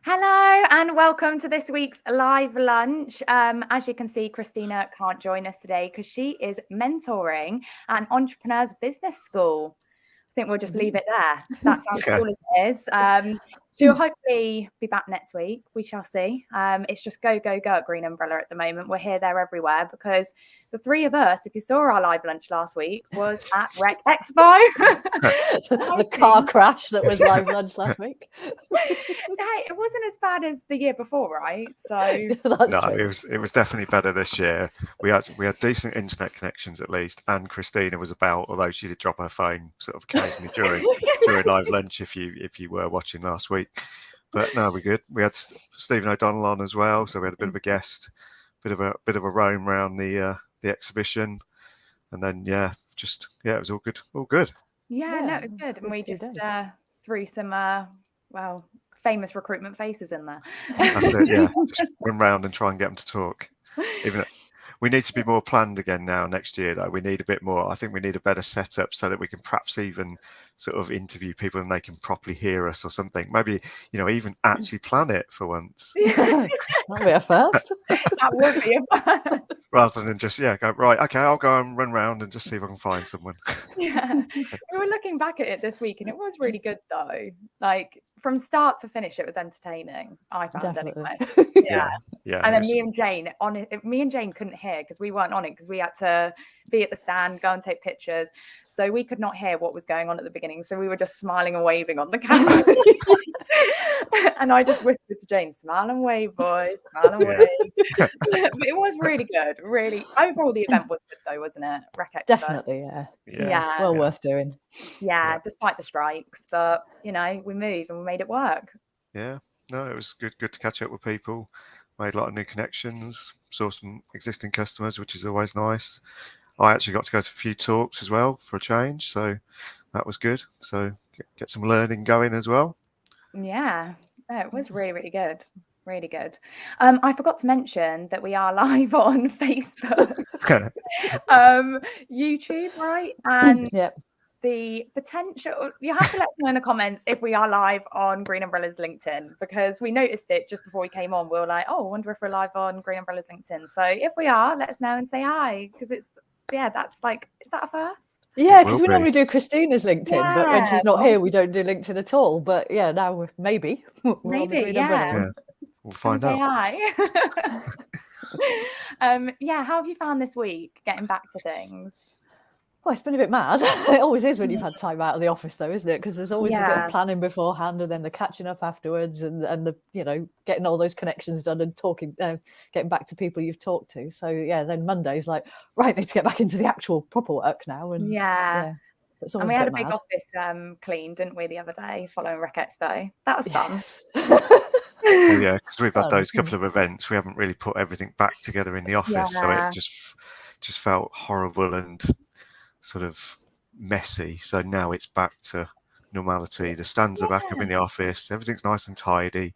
Hello and welcome to this week's live lunch. As you can see, Christina can't join us today because she is mentoring at an entrepreneur's business school. I think we'll just leave it there. That sounds cool as it is. She'll hopefully be back next week. We shall see. It's just go, go, go at Green Umbrella at the moment. We're here, there, everywhere because the three of us, if you saw our live lunch last week, was at RecExpo. the car crash that was live lunch last week. Hey, it wasn't as bad as the year before, right? So it was definitely better this year. We had decent internet connections at least, and Christina was about, although she did drop her phone sort of occasionally during live lunch if you were watching last week. But no, we're good. We had Stephen O'Donnell on as well, so we had a bit of a guest, bit of a roam around the exhibition, and then it was all good. Yeah, no, it was good, and we just threw some famous recruitment faces in there. That's it. Yeah, just run round and try and get them to talk. Even we need to be more planned again now next year, though. We need a bit more. I think we need a better setup so that we can perhaps even sort of interview people and they can properly hear us or something. Maybe, even actually plan it for once. That'll be a first. That would be a first. Rather than just, go, right, okay, I'll go and run around and just see if I can find someone. Yeah. We were looking back at it this week and it was really good, though. Like, from start to finish, it was entertaining. I found anyway. Yeah. And then me and Jane couldn't hear because we weren't on it because we had to be at the stand, go and take pictures. So we could not hear what was going on at the beginning. So we were just smiling and waving on the camera. And I just whispered to Jane, smile and wave, boys, smile and wave. But it was really good. Really, overall, the event was good, though, wasn't it? RecExpo. Definitely, yeah. Well worth doing. Yeah, despite the strikes, but we moved and we made it work. Yeah, no, it was good to catch up with people. Made a lot of new connections, saw some existing customers, which is always nice. I actually got to go to a few talks as well for a change, so that was good. So get some learning going as well. Yeah, it was really, really good. Really good. I forgot to mention that we are live on Facebook, YouTube, right? And the potential, you have to let us know in the comments if we are live on Green Umbrella's LinkedIn, because we noticed it just before we came on. We were like, I wonder if we're live on Green Umbrella's LinkedIn. So if we are, let us know and say hi, because that's like, is that a first? Yeah, because we normally do Christina's LinkedIn, but when she's not here, we don't do LinkedIn at all. But now maybe. Maybe, We'll find out. Say hi. How have you found this week, getting back to things? Well, it's been a bit mad. It always is when you've had time out of the office, though, isn't it? Because there's always a bit of planning beforehand, and then the catching up afterwards, and the getting all those connections done and talking, getting back to people you've talked to. So then Monday's like, right, need to get back into the actual proper work now. And so it's always we had a bit big mad. office cleaned, didn't we, the other day following RecExpo? That was fun. Yeah, because we've had those couple of events. We haven't really put everything back together in the office, so it just felt horrible and sort of messy. So now it's back to normality. The stands are back up in the office. Everything's nice and tidy,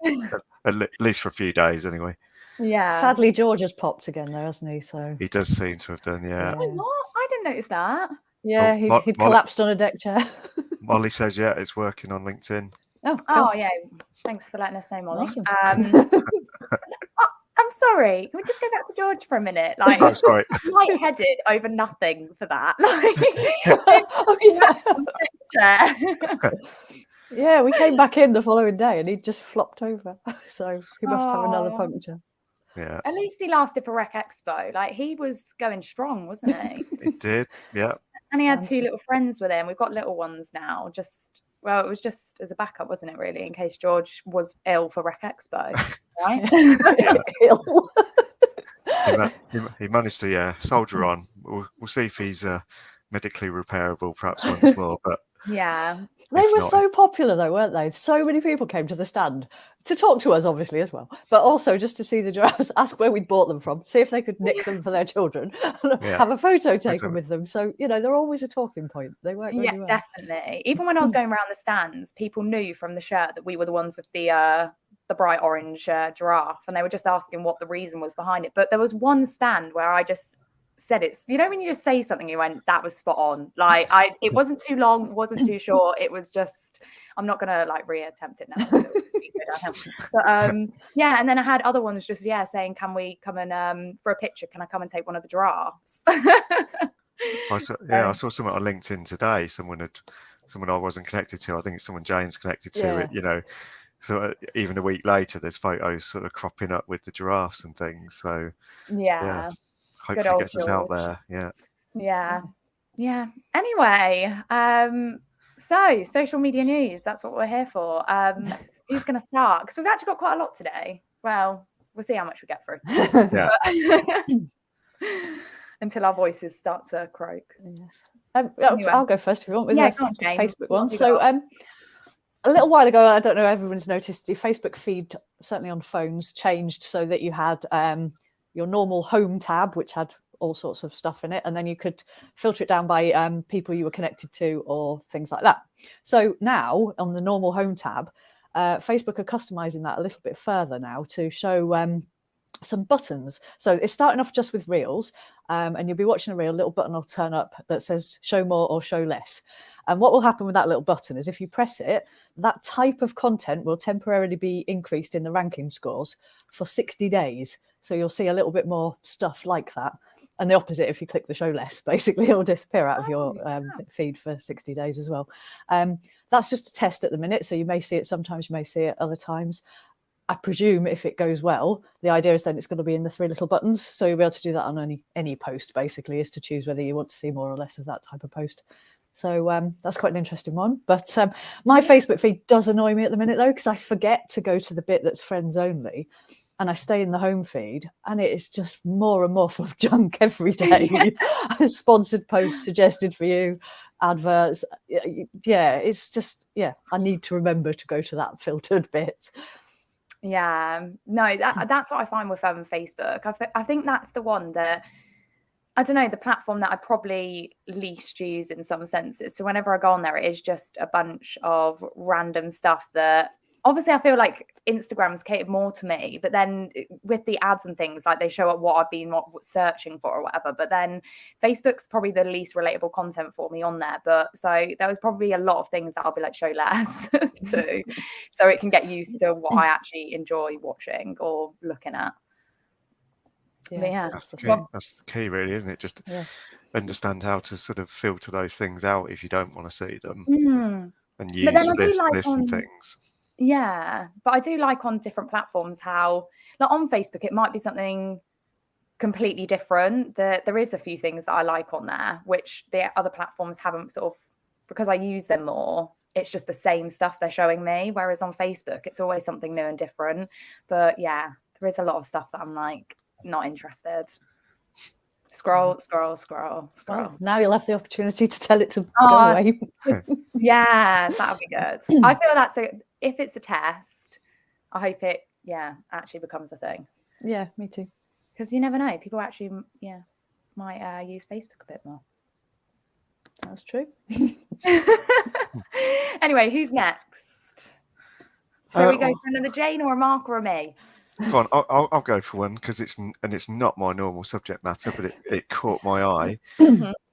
at least for a few days anyway. Yeah. Sadly, George has popped again, though, hasn't he? So he does seem to have done. Yeah. What? I didn't notice that. Yeah, he'd collapsed on a deck chair. Molly says, it's working on LinkedIn. Oh, cool. Oh yeah. Thanks for letting us know, Molly. Awesome. I'm sorry. Can we just go back to George for a minute? Like, I'm sorry. lightheaded over nothing for that. Yeah, we came back in the following day and he'd just flopped over. So he must have another puncture. Yeah. At least he lasted for RecExpo. Like, he was going strong, wasn't he? He did. Yeah. And he had two little friends with him. We've got little ones now. It was just as a backup, wasn't it, really, in case George was ill for RecExpo, right? Ill. He managed to soldier on. We'll see if he's medically repairable perhaps once more. But yeah, they were so popular, though, weren't they? So many people came to the stand to talk to us, obviously, as well, but also just to see the giraffes, ask where we'd bought them from, see if they could nick them for their children, have a photo taken with them. So, they're always a talking point. They work really well. Definitely. Even when I was going around the stands, people knew from the shirt that we were the ones with the bright orange giraffe, and they were just asking what the reason was behind it. But there was one stand where I just said it's, when you just say something, you went, that was spot on. Like, it wasn't too long, it wasn't too short. It was just, I'm not gonna like reattempt it now. But yeah, and then I had other ones just saying, can we come and for a picture, can I come and take one of the giraffes? I saw someone on LinkedIn today. Someone I wasn't connected to. I think it's someone Jane's connected to. It, you know, so even a week later, there's photos sort of cropping up with the giraffes and things. So hopefully it gets us out there. Yeah. Anyway, so social media news. That's what we're here for. Who's going to start? Because we've actually got quite a lot today. Well, we'll see how much we get through. Until our voices start to croak. Anyway. I'll go first if you want with the Facebook one. So a little while ago, I don't know if everyone's noticed, the Facebook feed, certainly on phones, changed so that you had your normal home tab, which had all sorts of stuff in it, and then you could filter it down by people you were connected to or things like that. So now on the normal home tab, Facebook are customizing that a little bit further now to show some buttons. So it's starting off just with reels, and you'll be watching a reel, a little button will turn up that says show more or show less. And what will happen with that little button is if you press it, that type of content will temporarily be increased in the ranking scores for 60 days. So you'll see a little bit more stuff like that. And the opposite, if you click the show less, basically it'll disappear out of your feed for 60 days as well. That's just a test at the minute. So you may see it sometimes, you may see it other times. I presume if it goes well, the idea is then it's going to be in the 3 little buttons. So you'll be able to do that on any post, basically, is to choose whether you want to see more or less of that type of post. So that's quite an interesting one. But my Facebook feed does annoy me at the minute, though, because I forget to go to the bit that's friends only. And I stay in the home feed, and it is just more and more full of junk every day. Sponsored posts suggested for you, adverts. Yeah, it's just, I need to remember to go to that filtered bit. Yeah, no, that's what I find with Facebook. I think that's the one that, I don't know, the platform that I probably least use in some senses. So whenever I go on there, it is just a bunch of random stuff that, obviously I feel like Instagram's catered more to me, but then with the ads and things, like they show up what I've been searching for or whatever. But then Facebook's probably the least relatable content for me on there. But so there was probably a lot of things that I'll be like, show less to, so it can get used to what I actually enjoy watching or looking at. That's the key, really, isn't it? Just understand how to sort of filter those things out if you don't want to see them, and use this and things. Yeah, but I do like on different platforms how, like on Facebook, it might be something completely different. There is a few things that I like on there, which the other platforms haven't sort of, because I use them more, it's just the same stuff they're showing me. Whereas on Facebook, it's always something new and different. But yeah, there is a lot of stuff that I'm like, not interested. Scroll. Well, now you'll have the opportunity to tell it to go away. Yeah, that'll be good. I feel that's if it's a test, I hope it actually becomes a thing. Yeah, me too. Because you never know, people actually might use Facebook a bit more. That's true. Anyway, who's next? Shall we go for another Jane or a Mark or a me? Go on, I'll go for one because it's not my normal subject matter, but it caught my eye,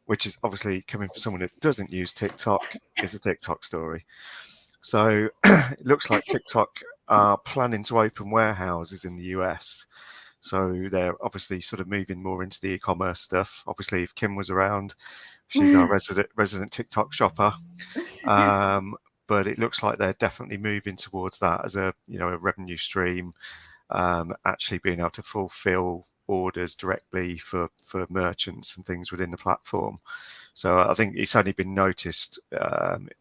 which is obviously coming from someone that doesn't use TikTok. Is a TikTok story. So it looks like TikTok are planning to open warehouses in the US. So they're obviously sort of moving more into the e-commerce stuff. Obviously, if Kim was around, she's our resident TikTok shopper. But it looks like they're definitely moving towards that as a revenue stream. Actually being able to fulfill orders directly for merchants and things within the platform. So I think it's only been noticed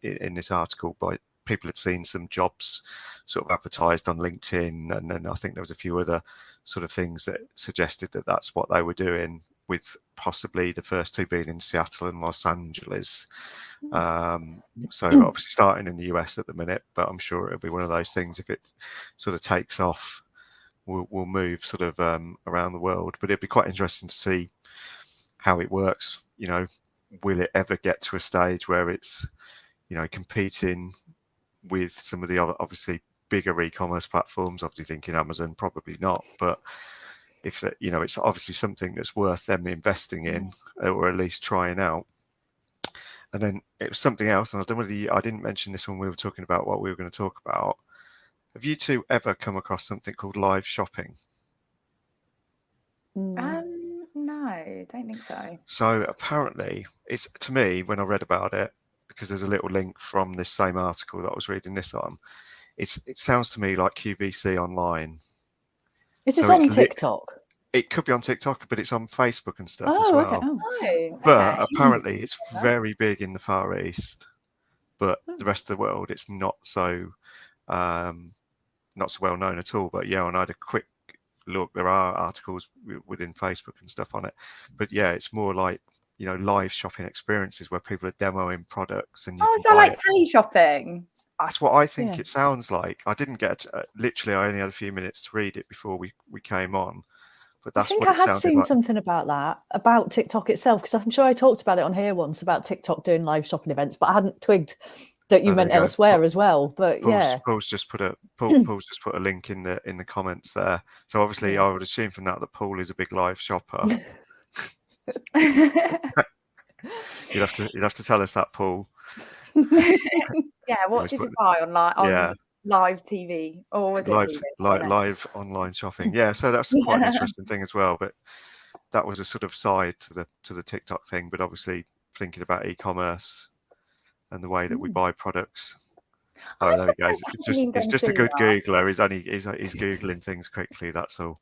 in this article by people had seen some jobs sort of advertised on LinkedIn, and then I think there was a few other sort of things that suggested that that's what they were doing, with possibly the first two being in Seattle and Los Angeles. So obviously starting in the US at the minute, but I'm sure it'll be one of those things, if it sort of takes off, we'll move sort of around the world. But it'd be quite interesting to see how it works. Will it ever get to a stage where it's competing with some of the other obviously bigger e-commerce platforms? Obviously thinking Amazon, probably not, but if it's obviously something that's worth them investing in, or at least trying out. And then it was something else, and I don't know whether I didn't mention this when we were talking about what we were going to talk about. Have you two ever come across something called live shopping? No, don't think so. So apparently, it's, to me, when I read about it, because there's a little link from this same article that I was reading this on, it sounds to me like QVC online. Is this on TikTok? It could be on TikTok, but it's on Facebook and stuff as well. Okay. Oh, but apparently it's very big in the Far East, but the rest of the world it's not so well known at all. But yeah, and I had a quick look. There are articles within Facebook and stuff on it, but yeah, it's more like, you know, live shopping experiences where people are demoing products and so like tele shopping. That's what I think it sounds like. I didn't get literally. I only had a few minutes to read it before we came on. But that's I think what I had seen something about that, about TikTok itself, because I'm sure I talked about it on here once about TikTok doing live shopping events, but I hadn't twigged that you meant elsewhere as well. But Paul's just put a link in the comments there. So obviously, I would assume from that Paul is a big live shopper. You'd have to tell us that, Paul. Yeah, what did you buy on live TV, or was it live online shopping? Yeah, so that's quite an interesting thing as well. But that was a sort of side to the TikTok thing. But obviously, thinking about e-commerce and the way that we buy products. Oh, there he goes. It's just a good Googler. He's googling things quickly. That's all.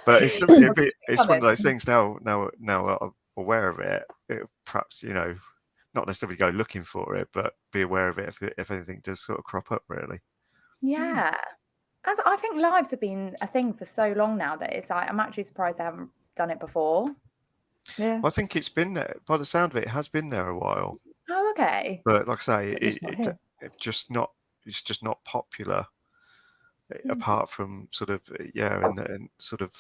But it's one of those things. Now I'm aware of it. Perhaps, you know, not necessarily go looking for it, but be aware of it if anything does sort of crop up, really. Yeah. As I think lives have been a thing for so long now that it's like, I'm actually surprised they haven't done it before. Yeah. Well, I think it's been there. By the sound of it has been there a while. Oh, okay. But like I say, it's just not popular. Apart from sort of and sort of,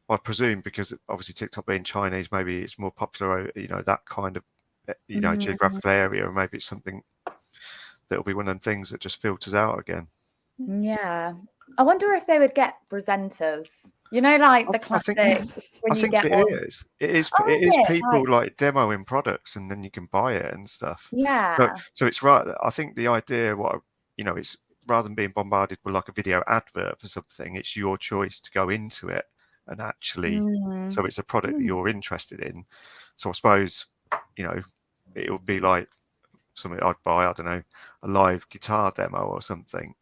I presume because obviously TikTok being Chinese, maybe it's more popular, you know, that kind of, you know, geographical area, or maybe it's something that'll be one of them things that just filters out again. Yeah, I wonder if they would get presenters, you know, like the classic. It is people like demoing products and then you can buy it and stuff. Yeah. So it's right. I think the idea, it's rather than being bombarded with like a video advert for something, it's your choice to go into it and actually, so it's a product that you're interested in. So I suppose, you know, it would be like something I'd buy, I don't know, a live guitar demo or something,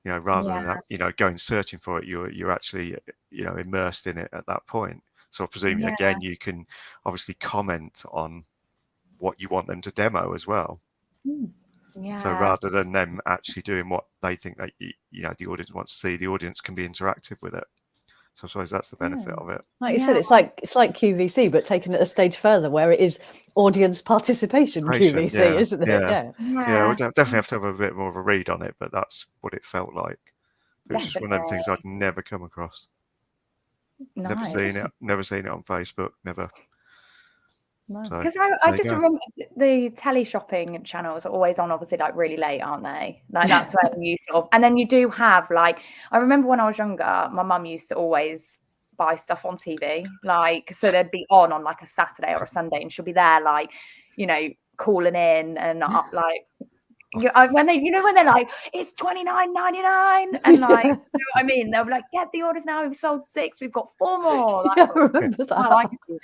you know, rather than that, you know, going searching for it, you're actually, you know, immersed in it at that point. So I presume, again, you can obviously comment on what you want them to demo as well. Yeah. So rather than them actually doing what they think that, you know, the audience wants to see, the audience can be interactive with it. So I suppose that's the benefit of it. Like you said, it's like QVC, but taking it a stage further, where it is audience participation QVC, isn't it? Yeah, we'll definitely have to have a bit more of a read on it, but that's what it felt like. It's just one of them things I'd never come across. Never seen it on Facebook, never. Because I just remember the tele shopping channels are always on, obviously, like really late, aren't they? Like that's where you sort of, and then you do have like, I remember when I was younger, my mum used to always buy stuff on TV, like, so they'd be on like a Saturday or a Sunday, and she'll be there, like, you know, calling in and like. When they're like, it's $29.99, and like, you know what I mean? They'll be like, get the orders now. We've sold 6. We've got 4 more. Like, I remember that. I can do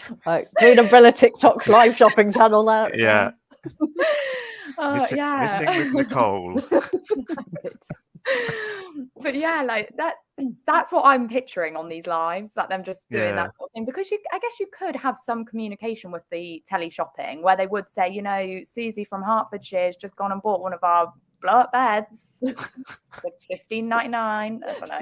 this. Like Green Umbrella TikTok's live shopping channel. That knitting with Nicole. But yeah, like that's what I'm picturing on these lives, like them just doing that sort of thing, because I guess you could have some communication with the tele shopping where they would say, you know, Susie from Hertfordshire has just gone and bought one of our blow up beds for $15.99. I don't know.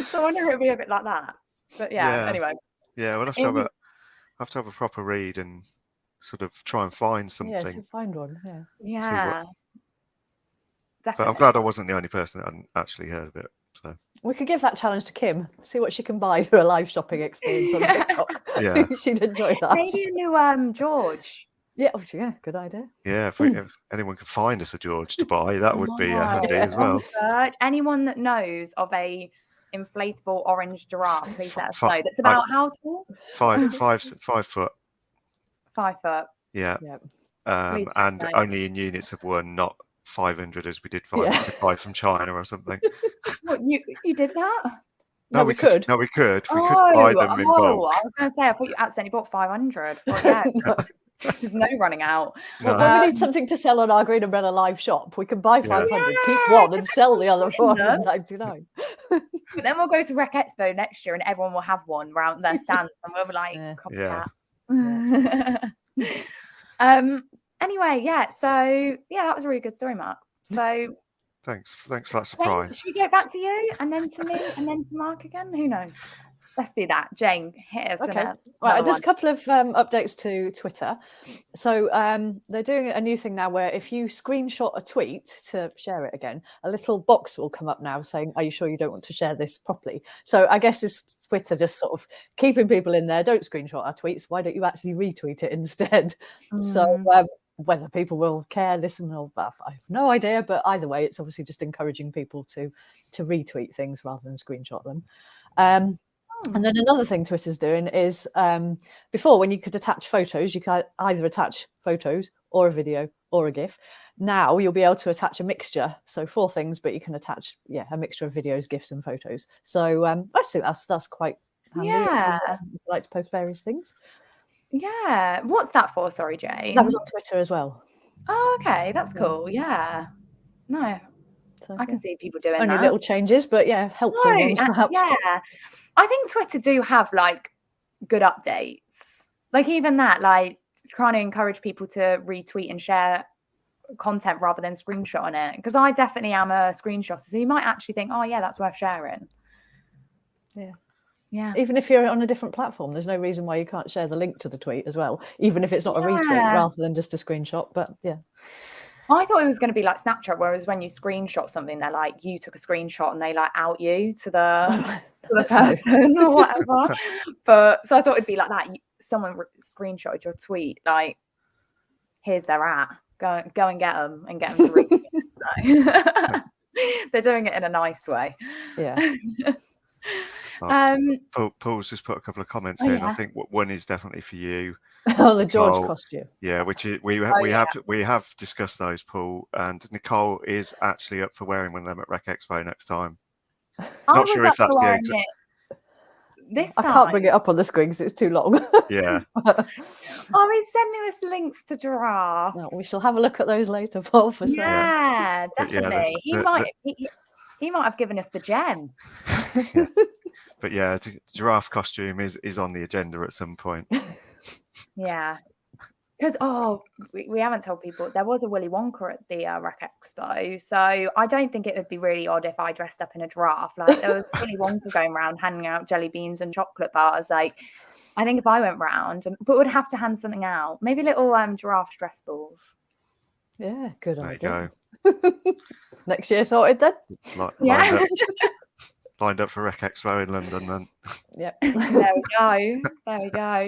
So I wonder if it'd be a bit like that. But anyway. Yeah, we'll have to have a proper read and sort of try and find something. Yeah, find one. Yeah. But I'm glad I wasn't the only person that hadn't actually heard of it. So we could give that challenge to Kim. See what she can buy through a live shopping experience on TikTok. Yeah, she'd enjoy that. Maybe a new George. Yeah, good idea. Yeah, if anyone could find us a George to buy, that would be handy as well. Anyone that knows of a inflatable orange giraffe, please let us know. That's about how tall? 5 foot. 5 foot. Yeah. And only in units of 1, not 500 as we did buy from China or something. What, you did that? No, we could. No, we could. We could buy them in bulk. I was going to say, I thought you accidentally bought 500. Well, yeah, there's no running out. Well, when we need something to sell on our Green Umbrella live shop, we can buy 500, keep one, and sell the other 499. But then we'll go to RecExpo next year, and everyone will have one around their stands, and we'll be like, copycats. Anyway, so that was a really good story, Mark. So thanks for that surprise. Should we go back to you, and then to me, and then to Mark again? Who knows? Let's do that. Jane, hit us. Okay. Right, there's a couple of updates to Twitter. So they're doing a new thing now where if you screenshot a tweet to share it again, a little box will come up now saying, are you sure you don't want to share this properly? So I guess it's Twitter just sort of keeping people in there. Don't screenshot our tweets. Why don't you actually retweet it instead? So whether people will care, listen, or I have no idea. But either way, it's obviously just encouraging people to retweet things rather than screenshot them. And then another thing Twitter's doing is before, when you could attach photos, you could either attach photos or a video or a GIF. Now you'll be able to attach a mixture. So 4 things, but you can attach, a mixture of videos, GIFs and photos. So I think that's quite handy. Yeah. If you like to post various things. Yeah. What's that for? Sorry, Jane. That was on Twitter as well. Oh, okay. That's cool. Yeah. No, so, I can see people doing only little changes, but helpful ones perhaps. Yeah. I think Twitter do have like good updates. Like even that, like trying to encourage people to retweet and share content rather than screenshotting it. Because I definitely am a screenshotter. So you might actually think, oh yeah, that's worth sharing. Yeah. Even if you're on a different platform, there's no reason why you can't share the link to the tweet as well, even if it's not a retweet rather than just a screenshot. But I thought it was going to be like Snapchat, whereas when you screenshot something, they're like, you took a screenshot and they like out you to the person or whatever. But so I thought it'd be like that. Someone screenshotted your tweet, like, here's their at. Go and get them and get them to read it. They're doing it in a nice way. Yeah. Paul's just put a couple of comments in. I think one is definitely for you. Oh, the George costume. Yeah, which is we have discussed those, Paul, and Nicole is actually up for wearing one of them at RecExpo next time. Not sure if that's the exact. This I can't bring it up on the screen because it's too long. Yeah. He's sending us links to giraffes. Well, we shall have a look at those later, Paul. For yeah, definitely. He might have given us the gem. Yeah. But giraffe costume is on the agenda at some point. Yeah. Because, we haven't told people, there was a Willy Wonka at the RecExpo. So I don't think it would be really odd if I dressed up in a giraffe. Like, there was Willy Wonka going around handing out jelly beans and chocolate bars. Like, I think if I went round, but would have to hand something out. Maybe little giraffe stress balls. Yeah, good idea. There you go. Next year sorted then? Lined up for RecExpo in London then. Yep. There we go.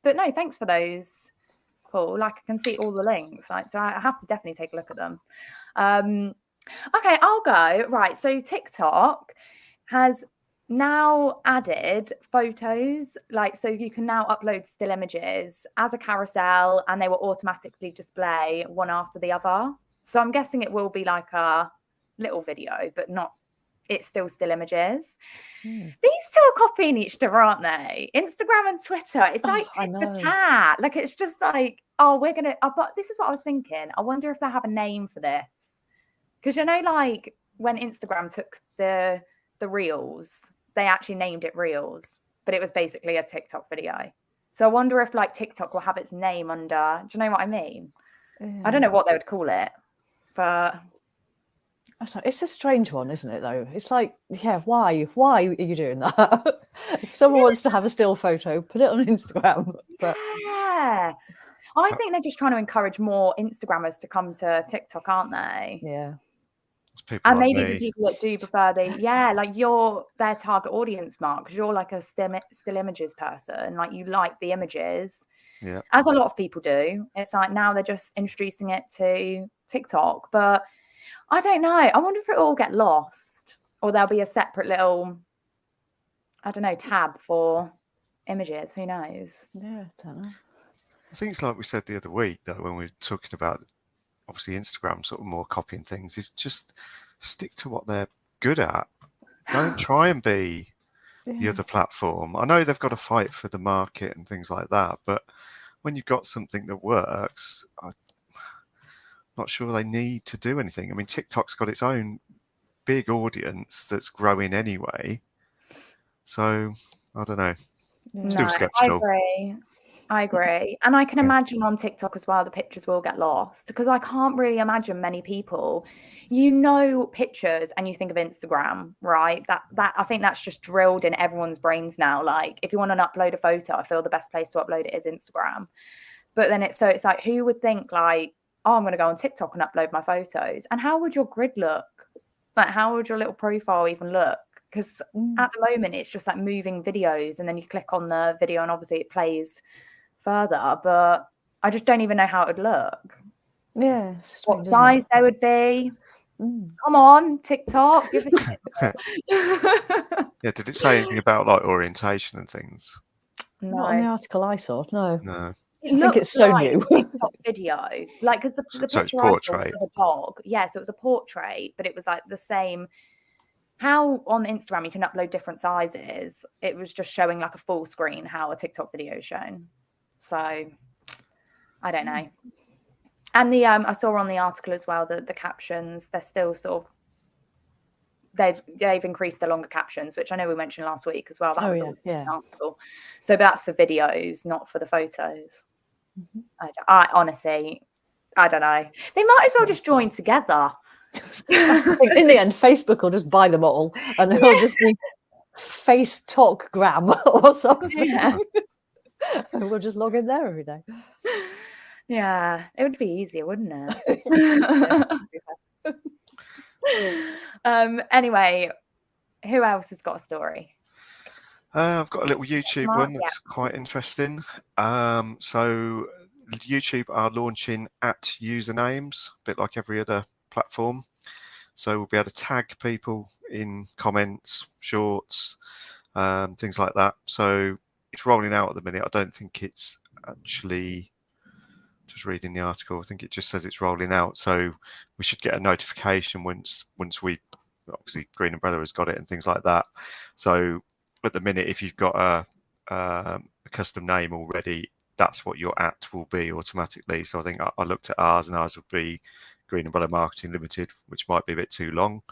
But no, thanks for those, Paul. Like, I can see all the links. Like, so I have to definitely take a look at them. Okay, I'll go. Right. So TikTok has now added photos, like, so you can now upload still images as a carousel and they will automatically display one after the other. So I'm guessing it will be like a little video, but it's still images. These two are copying each other, aren't they? Instagram and Twitter. It's like tit for tat. Like, it's just like, but this is what I was thinking. I wonder if they have a name for this. Because, like when Instagram took the Reels, they actually named it Reels, but it was basically a TikTok video. So I wonder if like TikTok will have its name under, do you know what I mean? I don't know what they would call it, but it's a strange one, isn't it, though? It's like, why are you doing that? If someone wants to have a still photo, put it on Instagram. But I think they're just trying to encourage more Instagrammers to come to TikTok, aren't they? Yeah. And maybe the people that do prefer like you're their target audience, Mark, because you're like a still images person. Like you like the images, as a lot of people do. It's like now they're just introducing it to TikTok, but I don't know. I wonder if it will all get lost, or there'll be a separate little, I don't know, tab for images. Who knows? Yeah, I don't know. I think it's like we said the other week, though, when we were talking about obviously Instagram sort of more copying things, is just stick to what they're good at. Don't try and be the other platform. I know they've got to fight for the market and things like that, but when you've got something that works, I'm not sure they need to do anything. I mean, TikTok's got its own big audience that's growing anyway. So I don't know. Still skeptical. I agree. And I can imagine on TikTok as well, the pictures will get lost, because I can't really imagine many people, pictures and you think of Instagram, right? That I think that's just drilled in everyone's brains now. Like if you want to upload a photo, I feel the best place to upload it is Instagram. But then it's like, who would think like, oh, I'm going to go on TikTok and upload my photos? And how would your grid look? Like, how would your little profile even look? Because at the moment, it's just like moving videos, and then you click on the video and obviously it plays further. But I just don't even know how it would look. Yeah. What size there would be. Come on, TikTok. Give us Yeah, did it say anything about like orientation and things? No. Not in the article I saw, no. I think it's so new. TikTok video, like, because the picture I saw was of a dog. Yeah, so it was a portrait, but it was like the same. How on Instagram you can upload different sizes. It was just showing like a full screen how a TikTok video is shown. So I don't know. And the I saw on the article as well that the captions, they're still sort of they've increased the longer captions, which I know we mentioned last week as well. That was also an article. So that's for videos, not for the photos. I honestly, I don't know. They might as well just join together. In the end, Facebook will just buy them all, and it'll just be Face Talk Gram or something. Yeah. And we'll just log in there every day. Yeah, it would be easier, wouldn't it? Anyway, who else has got a story? I've got a little YouTube one that's quite interesting. So YouTube are launching @usernames, a bit like every other platform. So we'll be able to tag people in comments, shorts, things like that. So it's rolling out at the minute. I don't think it's actually, just reading the article, I think it just says it's rolling out. So we should get a notification once we, obviously Green Umbrella has got it and things like that. So at the minute, if you've got a custom name already, that's what your @ will be automatically. So I think I looked at ours, and ours would be Green Umbrella Marketing Limited, which might be a bit too long.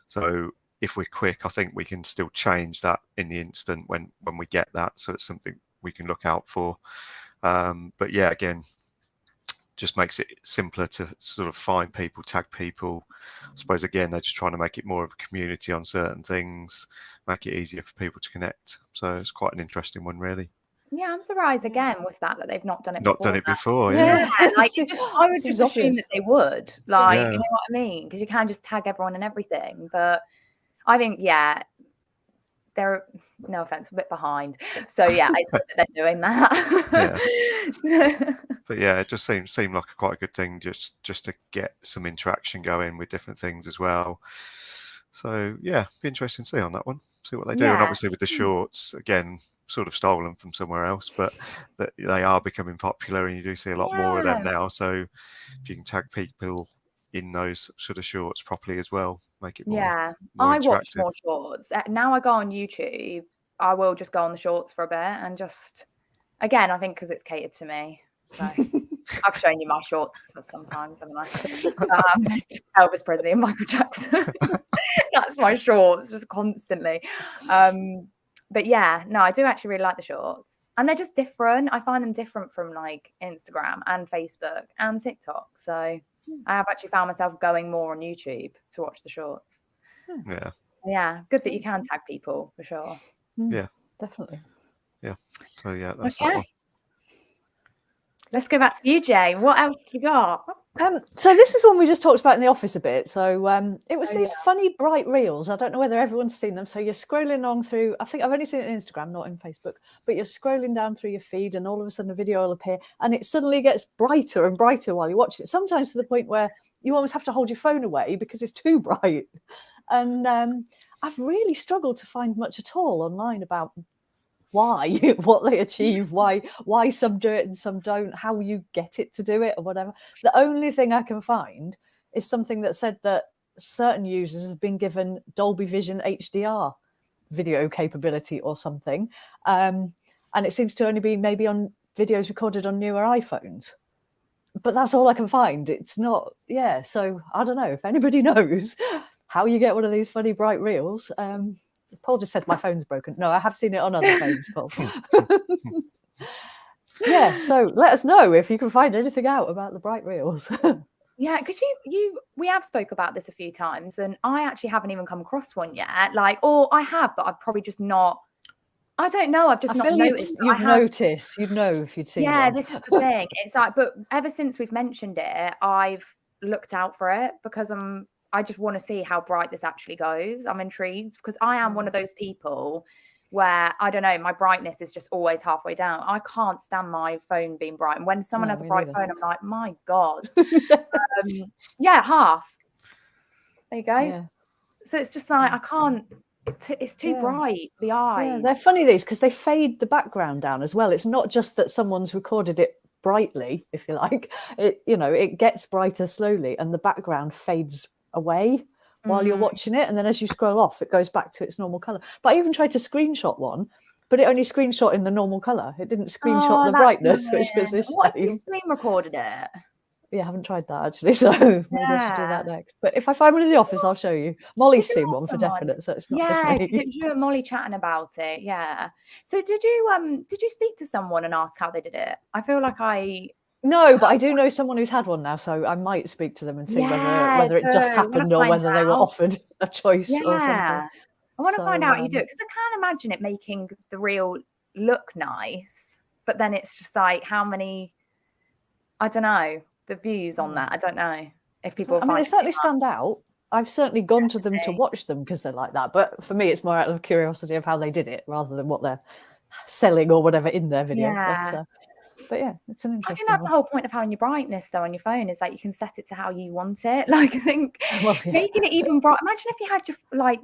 So if we're quick, I think we can still change that in the instant when we get that. So it's something we can look out for. But yeah, again, just makes it simpler to sort of find people, tag people. I suppose, again, they're just trying to make it more of a community on certain things, make it easier for people to connect. So it's quite an interesting one, really. Yeah, I'm surprised again with that they've not done it before. Not done it before, yeah. Like, I would just assume that they would. Like, you know what I mean? Because you can just tag everyone and everything. But I think, they're, no offense, a bit behind. So yeah, I think that they're doing that. But yeah, it just seemed like quite a good thing just to get some interaction going with different things as well. So yeah, be interesting to see on that one, see what they do. And obviously with the shorts, again, sort of stolen from somewhere else, but that they are becoming popular, and you do see a lot more of them now. So if you can tag people in those sort of shorts properly as well, make it more I watch more shorts now. I go on YouTube, I will just go on the shorts for a bit, and just, again, I think because it's catered to me. So I've shown you my shorts sometimes, haven't I? Elvis Presley and Michael Jackson. That's my shorts, just constantly. But yeah, no, I do actually really like the shorts, and they're just different. I find them different from like Instagram and Facebook and TikTok. So I have actually found myself going more on YouTube to watch the shorts. Yeah, good that you can tag people, for sure. Yeah, definitely. Yeah, so yeah, that's that one. Let's go back to you, Jay. What else have you got? So this is one we just talked about in the office a bit. So it was these funny bright reels. I don't know whether everyone's seen them. So you're scrolling on through, I think I've only seen it on Instagram, not in Facebook, but you're scrolling down through your feed and all of a sudden a video will appear and it suddenly gets brighter and brighter while you watch it. Sometimes to the point where you almost have to hold your phone away because it's too bright. And I've really struggled to find much at all online about why, what they achieve, why some do it and some don't, how you get it to do it or whatever. The only thing I can find is something that said that certain users have been given Dolby Vision HDR video capability or something. And it seems to only be maybe on videos recorded on newer iPhones. But that's all I can find. It's not, so I don't know if anybody knows how you get one of these funny bright reels. Paul just said my phone's broken. No, I have seen it on other phones, Paul. So let us know if you can find anything out about the bright reels. Yeah, because we have spoke about this a few times, and I actually haven't even come across one yet. Or I have, but I've probably just not. I don't know. I've just not noticed. You'd notice. You'd know if you'd seen. Yeah, this is the thing. It's like, but ever since we've mentioned it, I've looked out for it because I just want to see how bright this actually goes. I'm intrigued because I am one of those people where, I don't know, my brightness is just always halfway down. I can't stand my phone being bright. And when someone has a bright phone, I'm like, my God. Half. There you go. Yeah. So it's just like, I can't, it's too bright, the eyes. Yeah, they're funny, these, because they fade the background down as well. It's not just that someone's recorded it brightly, if you like. It gets brighter slowly and the background fades away while you're watching it, and then as you scroll off it goes back to its normal color. But I even tried to screenshot one, but it only screenshot in the normal color. It didn't screenshot the brightness, which was a shame. What if you screen recorded it? Yeah, I haven't tried that actually, so maybe I should do that next. But if I find one in the office, I'll show you. Molly's seen one for definite, so it's not just me. You and Molly chatting about it. Yeah. So did you speak to someone and ask how they did it? I feel like No, but I do know someone who's had one now, so I might speak to them and see whether it just happened or whether they were offered a choice or something. I want to find out how you do it, because I can't imagine it making the reel look nice, but then it's just like how many, I don't know, the views on that. I don't know if people they certainly stand out. I've certainly gone to them to watch them because they're like that, but for me it's more out of curiosity of how they did it rather than what they're selling or whatever in their video. But yeah, it's an interesting I think that's the whole point of having your brightness though on your phone, is that you can set it to how you want it. Like, I think making it even bright. Imagine if you had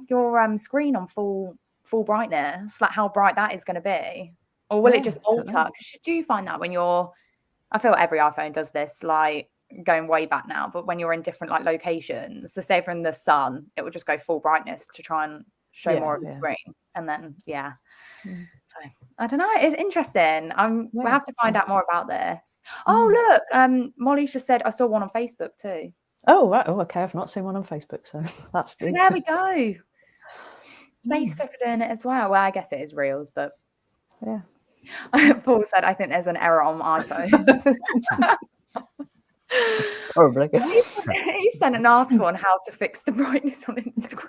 your screen on full brightness, like how bright that is going to be. Or will it just alter? Do you find that when I feel every iPhone does this, like going way back now, but when you're in different like locations, so say if you're in the sun, it will just go full brightness to try and show more of the screen. And then so I don't know, it's interesting. We'll have to find out more about this. Oh look, Molly's just said I saw one on Facebook too. Oh right. Oh okay, I've not seen one on Facebook, so that's so there we go. Facebook are doing it as well. Well, I guess it is Reels, but Paul said I think there's an error on iPhones. Probably. He sent an article on how to fix the brightness on Instagram.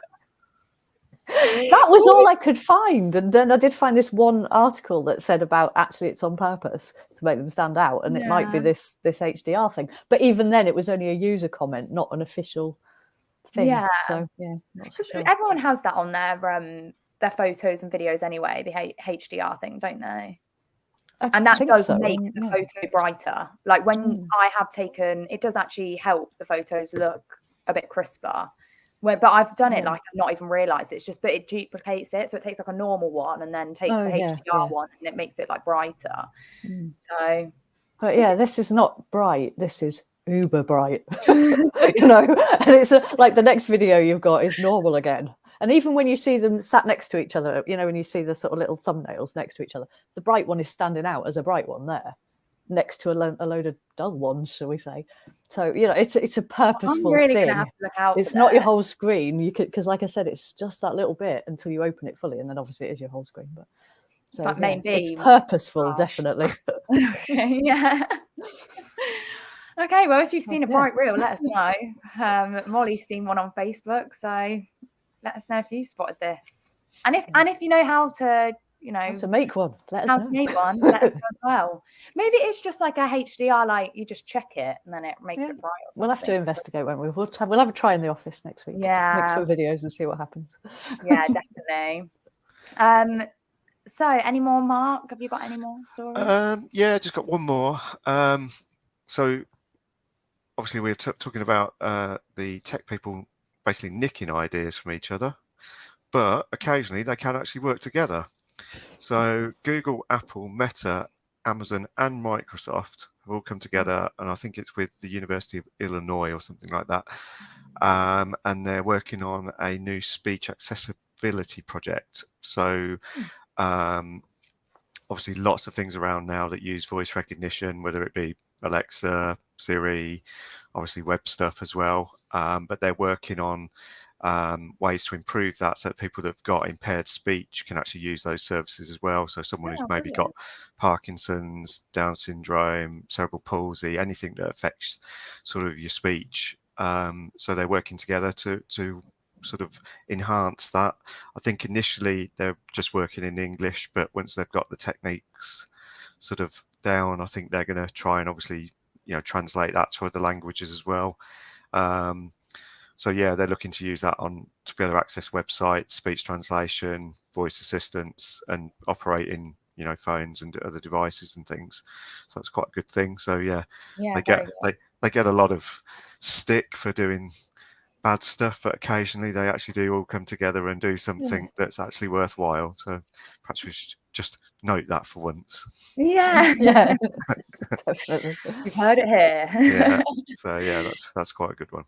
That was all I could find, and then I did find this one article that said about actually it's on purpose to make them stand out, and it might be this HDR thing. But even then, it was only a user comment, not an official thing. Yeah. So sure. Everyone has that on their photos and videos anyway. The HDR thing, don't they? And that does make the photo brighter. Like when I have taken, it does actually help the photos look a bit crisper. But I've done it like I've not even realised but it duplicates it. So it takes like a normal one and then takes the HDR one and it makes it like brighter. So, but this is not bright. This is uber bright, and it's like the next video you've got is normal again. And even when you see them sat next to each other, when you see the sort of little thumbnails next to each other, the bright one is standing out as a bright one there, next to a load of dull ones, shall we say. So, it's a purposeful thing. Gonna have to look out it's not your whole screen. You could, because like I said, it's just that little bit until you open it fully, and then obviously it is your whole screen. But so that main beam. It's purposeful, definitely. Okay, okay, well, if you've seen a bright reel, let us know. Molly's seen one on Facebook, so let us know if you spotted this. And if you know how to how to make one. Let us know. How to make one. Let us know as well. Maybe it's just like a HDR, like you just check it and then it makes it bright or something. We'll have to investigate, won't we? We'll have a try in the office next week. Yeah. Make some videos and see what happens. Yeah, definitely. So any more, Mark? Have you got any more stories? Yeah, just got one more. So obviously we're talking about the tech people basically nicking ideas from each other, but occasionally they can actually work together. So Google, Apple, Meta, Amazon and Microsoft have all come together, and I think it's with the University of Illinois or something like that, and they're working on a new speech accessibility project. So obviously lots of things around now that use voice recognition, whether it be Alexa, Siri, obviously web stuff as well, but they're working on ways to improve that so that people that have got impaired speech can actually use those services as well. So someone who's maybe got Parkinson's, Down syndrome, cerebral palsy, anything that affects sort of your speech. So they're working together to sort of enhance that. I think initially they're just working in English, but once they've got the techniques sort of down, I think they're going to try and obviously, translate that to other languages as well. So yeah, they're looking to use that to be able to access websites, speech translation, voice assistants, and operating, phones and other devices and things. So that's quite a good thing. So yeah, they get a lot of stick for doing bad stuff, but occasionally they actually do all come together and do something that's actually worthwhile. So perhaps we should just note that for once. Yeah, Definitely. We've heard it here. Yeah. So yeah, that's quite a good one.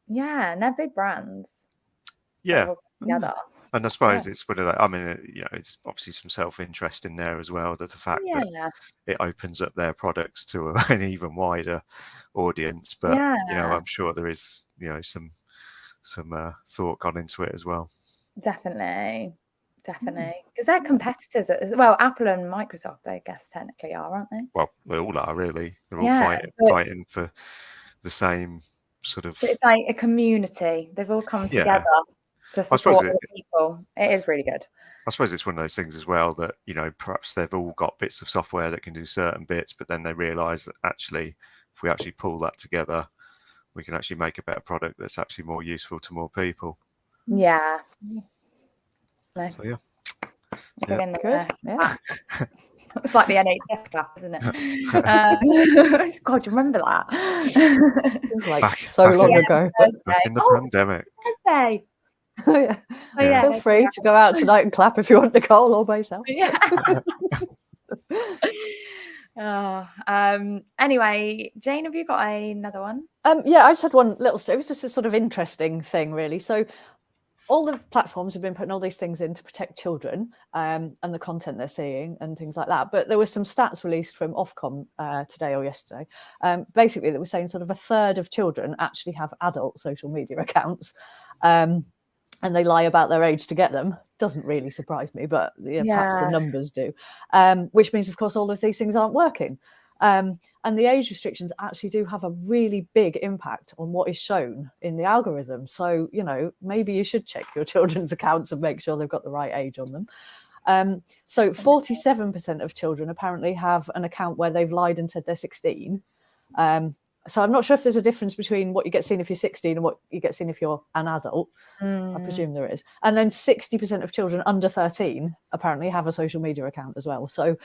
Yeah, and they're big brands. Yeah. Together. And I suppose it's one of that. I mean, it's obviously some self-interest in there as well. That the fact that it opens up their products to an even wider audience. But I'm sure there is some thought gone into it as well. Definitely, because they're competitors as well. Apple and Microsoft, I guess, technically are, aren't they? Well, they all are really. They're all fighting for the same sort of. It's like a community. They've all come together to support other people. It is really good. I suppose it's one of those things as well that perhaps they've all got bits of software that can do certain bits, but then they realise that actually, if we actually pull that together, we can actually make a better product that's actually more useful to more people. Yeah. So yeah. It's like the NHS clap, isn't it? God, do you remember that? Seems like so long ago. Back in the pandemic. Thursday. Feel free to go out tonight and clap if you want, Nicole, all by yourself. Anyway, Jane, have you got another one? I just had one little story. It was just a sort of interesting thing, really. So all the platforms have been putting all these things in to protect children and the content they're seeing and things like that. But there were some stats released from Ofcom today or yesterday. Basically, they were saying sort of a third of children actually have adult social media accounts. And they lie about their age to get them. Doesn't really surprise me, but perhaps the numbers do. Which means, of course, all of these things aren't working. And the age restrictions actually do have a really big impact on what is shown in the algorithm. So, maybe you should check your children's accounts and make sure they've got the right age on them. So 47% of children apparently have an account where they've lied and said they're 16. So I'm not sure if there's a difference between what you get seen if you're 16 and what you get seen if you're an adult. I presume there is. And then 60% of children under 13 apparently have a social media account as well. So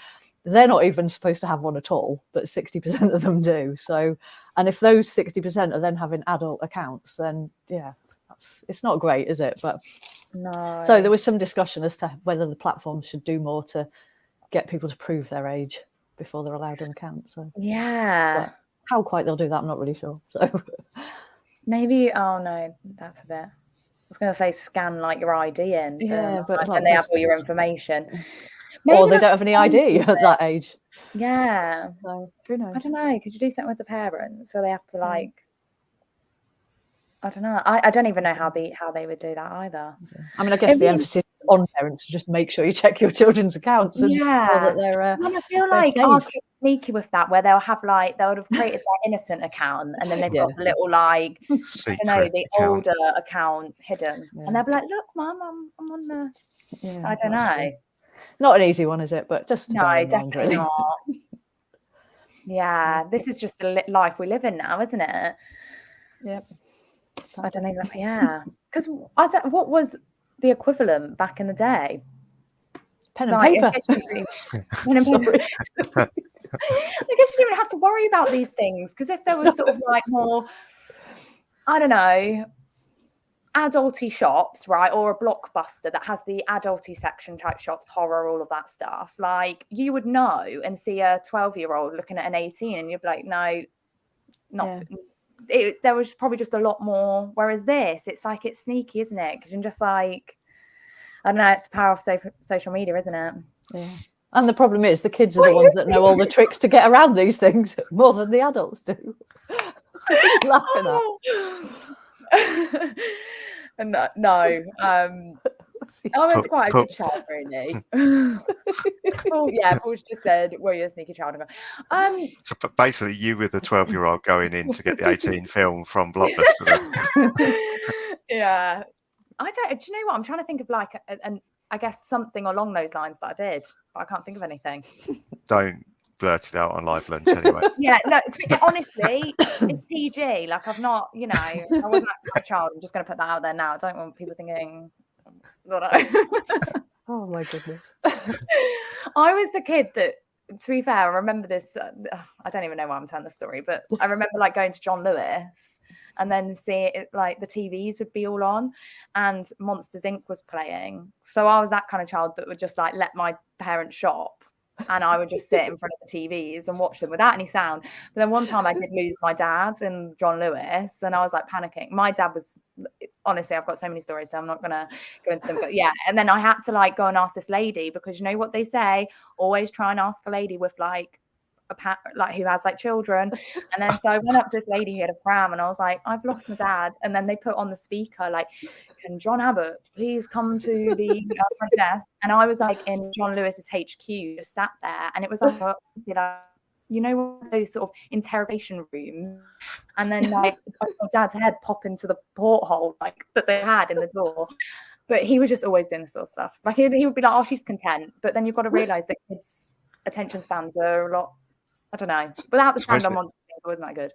they're not even supposed to have one at all, but 60% of them do. So, and if those 60% are then having adult accounts, then it's not great, is it? But no. So there was some discussion as to whether the platforms should do more to get people to prove their age before they're allowed an account. So but how quite they'll do that, I'm not really sure. So maybe, that's a bit. I was going to say scan like your ID in, but then they have all your information. Maybe or they don't have any ID at that age. Yeah. So who knows? I don't know. Could you do something with the parents so they have to I don't know. I don't even know how they would do that either. I mean, I guess the emphasis is on parents to just make sure you check your children's accounts and ensure that they're and I feel like I'll get sneaky with that, where they'll have they would have created their innocent account and then they've got a little secret the older account hidden, and they'll be like, "Look, Mum, I'm on the." I don't know. Not an easy one, is it? But just to bear in mind, definitely not. Yeah, this is just the life we live in now, isn't it? Yep. I don't know. Yeah, because what was the equivalent back in the day? Pen and paper. I guess you didn't even have to worry about these things, because if there was sort of like more, I don't know, adulty shops, right, or a Blockbuster that has the adulty section type shops, horror, all of that stuff, like you would know and see a 12-year-old looking at an 18 and you'd be like, no, not there was probably just a lot more, whereas this, it's like, it's sneaky, isn't it? Because you're just like, I don't know, it's the power of social media, isn't it? Yeah. And the problem is the kids are the ones that know all the tricks to get around these things more than the adults do. Laughing at. And no, I was quite a good child, really. Paul's just said, well, you're a sneaky child. So basically, you were the 12-year-old going in to get the 18 film from Blockbuster. Yeah. Do you know what? I'm trying to think of like I guess something along those lines that I did, but I can't think of anything. Don't blurt it out on live lunch anyway. Yeah, no, honestly, it's PG. Like, I've not, I wasn't a child. I'm just going to put that out there now. I don't want people thinking, oh my goodness. I was the kid that, to be fair, I remember this. I don't even know why I'm telling the story, but I remember like going to John Lewis and then see it, like the TVs would be all on and Monsters Inc. was playing. So I was that kind of child that would just like let my parents shop and I would just sit in front of the TVs and watch them without any sound. But then one time I did lose my dad in John Lewis and I was like panicking. My dad was, honestly, I've got so many stories, so I'm not going to go into them. But yeah, and then I had to like go and ask this lady, because you know what they say, always try and ask a lady with like who has like children. And then so I went up to this lady who had a pram and I was like, I've lost my dad. And then they put on the speaker like, can John Abbott please come to the front desk? And I was like in John Lewis's HQ, just sat there, and it was like one of those sort of interrogation rooms. And then like I saw Dad's head pop into the porthole like that they had in the door. But he was just always doing this sort of stuff. Like he would be like, oh, she's content. But then you've got to realize that kids' attention spans are a lot, I don't know. Without the sound on Monsters, it wasn't that good.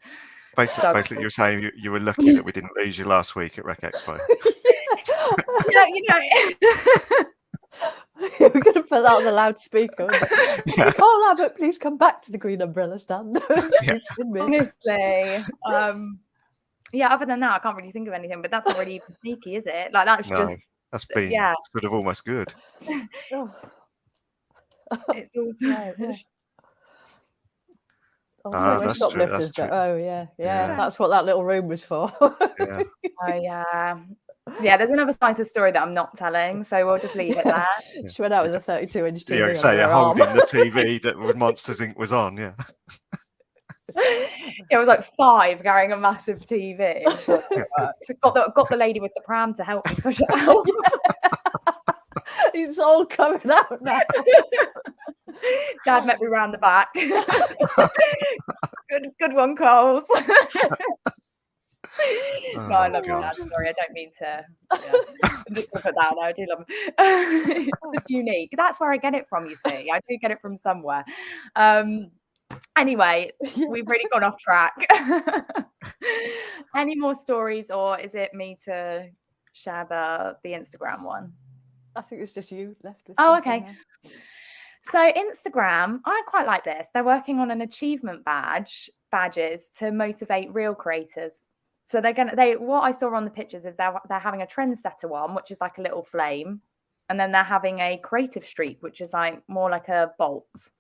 Basically, you were saying you were lucky that we didn't lose you last week at RecExpo. We're going to put that on the loudspeaker. Yeah. Oh, Abbott, please come back to the green umbrella stand. Honestly. Other than that, I can't really think of anything, but that's not really even sneaky, is it? Like, that's that's been sort of almost good. It's also... Shoplifters. That's what that little room was for. Yeah, there's another side to the story that I'm not telling, so we'll just leave it there. She went out with a 32-inch TV. Yeah, so you're holding the TV that Monsters Inc. was on, yeah. It was like 5 carrying a massive TV. So got the lady with the pram to help me push it out. It's all coming out now. Dad met me round the back. Good one, Coles. No, I love your dad's story. I don't mean to. I'm just gonna put that out there. I do love it. It's just unique. That's where I get it from. You see, I do get it from somewhere. Anyway, we've really gone off track. Any more stories, or is it me to share the Instagram one? I think it's just you left with. Oh, okay. Now. So Instagram, I quite like this. They're working on an achievement badges to motivate real creators. So what I saw on the pictures is they're having a trendsetter one, which is like a little flame, and then they're having a creative streak, which is like more like a bolt,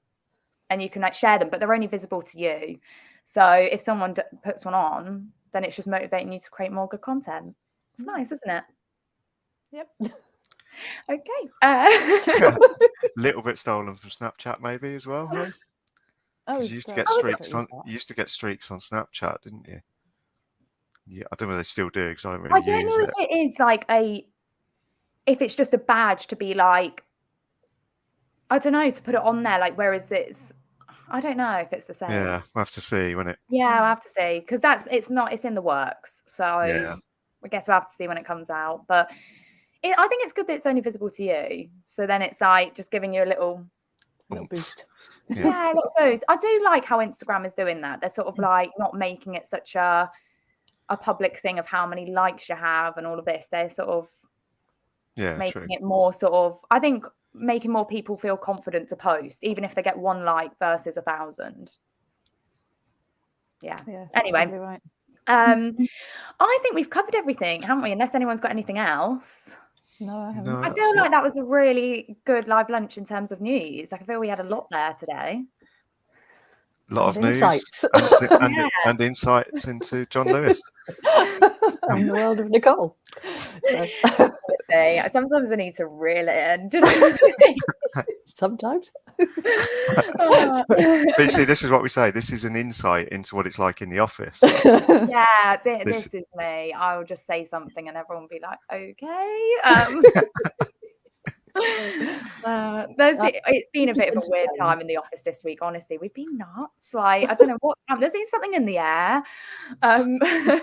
and you can like share them, but they're only visible to you. So if someone puts one on, then it's just motivating you to create more good content. It's nice, isn't it? Yep. Okay. Little bit stolen from Snapchat, maybe as well. Right? Oh, you used to get streaks on. You used to get streaks on Snapchat, didn't you? Yeah, I don't know if they still do because I don't really use it. I don't know if it is like if it's just a badge to be like, I don't know, to put it on there. Like, whereas I don't know if it's the same. Yeah, we'll have to see, won't it? Yeah, I'll have to see, because it's in the works. So I guess we'll have to see when it comes out. But I think it's good that it's only visible to you. So then it's like just giving you a little boost. Yeah, a little boost. I do like how Instagram is doing that. They're sort of like not making it such a public thing of how many likes you have and all of this. They're sort of making it more sort of, I think, making more people feel confident to post, even if they get 1 like versus 1,000. Yeah. Anyway, right. I think we've covered everything, haven't we? Unless anyone's got anything else. No, I haven't. I feel like that was a really good live lunch in terms of news. I feel we had a lot there today. A lot of news and insights into John Lewis and the world of Nicole. Sometimes I need to reel it in. Sometimes. But see, this is what we say. This is an insight into what it's like in the office. Yeah, this is me. I'll just say something and everyone will be like, okay. It's been a bit of a weird time in the office this week. Honestly, we've been nuts. Like, I don't know what's happened. There's been something in the air. The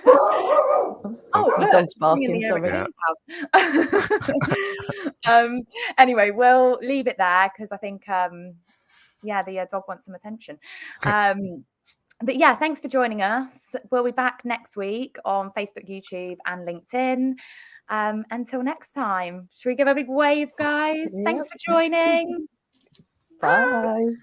dog's barking. Anyway, we'll leave it there because I think the dog wants some attention. But yeah, thanks for joining us. We'll be back next week on Facebook, YouTube, and LinkedIn. Until next time, should we give a big wave, guys? Thanks for joining. Bye.